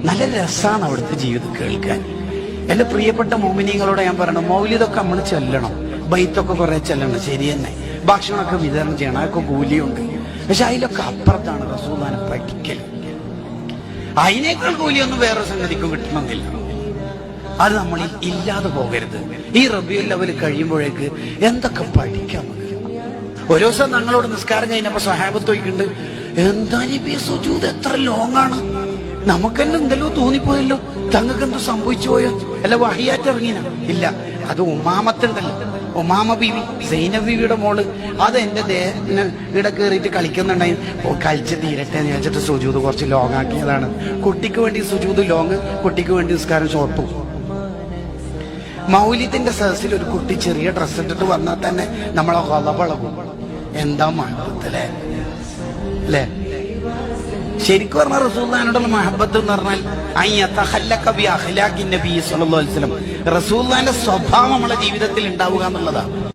നല്ല രസമാണ് അവിടുത്തെ ജീവിതം കേൾക്കാൻ. എന്റെ പ്രിയപ്പെട്ട മോമിനിയങ്ങളോട് ഞാൻ പറയണം, മൗലിദൊക്കെ നമ്മൾ ചെല്ലണം, ബൈത്തൊക്കെ കുറെ ചെല്ലണം, ശരി തന്നെ. ഭക്ഷണമൊക്കെ വിതരണം ചെയ്യണം, അതൊക്കെ കൂലിയുണ്ട്. പക്ഷെ അതിലൊക്കെ അപ്പുറത്താണ് റസൂലുള്ളാഹിനെ പഠിക്കൽ. അതിനേക്കാൾ കൂലിയൊന്നും വേറെ സംഗതിക്കും കിട്ടണമെന്നില്ല. അത് നമ്മൾ ഇല്ലാതെ പോകരുത്. ഈ റബീഉൽ അവ്വൽ കഴിയുമ്പോഴേക്ക് എന്തൊക്കെ പഠിക്കാം. ഒരു ദിവസം ഞങ്ങളോട് നിസ്കാരം കഴിഞ്ഞപ്പോ സ്വഹാബത്ത് ചോദിക്കുന്നുണ്ട്, എന്താ നബിയെ സുജൂദ് എത്ര ലോങ്ങാണ്? നമുക്കെല്ലാം എന്തെല്ലോ തോന്നിപ്പോയല്ലോ, തങ്ങൾക്ക് എന്തോ സംഭവിച്ചു പോയോ? അല്ല വഹിയാറ്റ് ഇറങ്ങിന? ഇല്ല, അത് ഉമാമത്തുണ്ടല്ലോ, ഉമാമ ബീവി, സൈനബ് ബീവിയുടെ മോള്, അത് എന്റെ ഇവിടെ കയറിയിട്ട് കളിക്കുന്നുണ്ടായി. കളിച്ച് തീരട്ടെ എന്ന് വെച്ചിട്ട് സുജൂദ് കുറച്ച് ലോങ് ആക്കിയതാണ്. കുട്ടിക്ക് വേണ്ടി സുജൂദ് ലോങ്, കുട്ടിക്ക് വേണ്ടി നിസ്കാരം ഷോർട്ടും. മൗലിദിന്റെ സദസ്സിൽ ഒരു കുട്ടി ചെറിയ ഡ്രസ്സ് ഇട്ടിട്ട് വന്നാൽ തന്നെ നമ്മളെ കൊലപളകും. എന്താ മഹബത്തല്ലേ അല്ലേ? ശരിക്കും പറഞ്ഞാൽ റസൂലുള്ളാഹിനോടുള്ള മഹബത്ത് എന്ന് പറഞ്ഞാൽ റസൂലുള്ളാഹിന്റെ സ്വഭാവം നമ്മളെ ജീവിതത്തിൽ ഉണ്ടാവുക എന്നുള്ളതാണ്.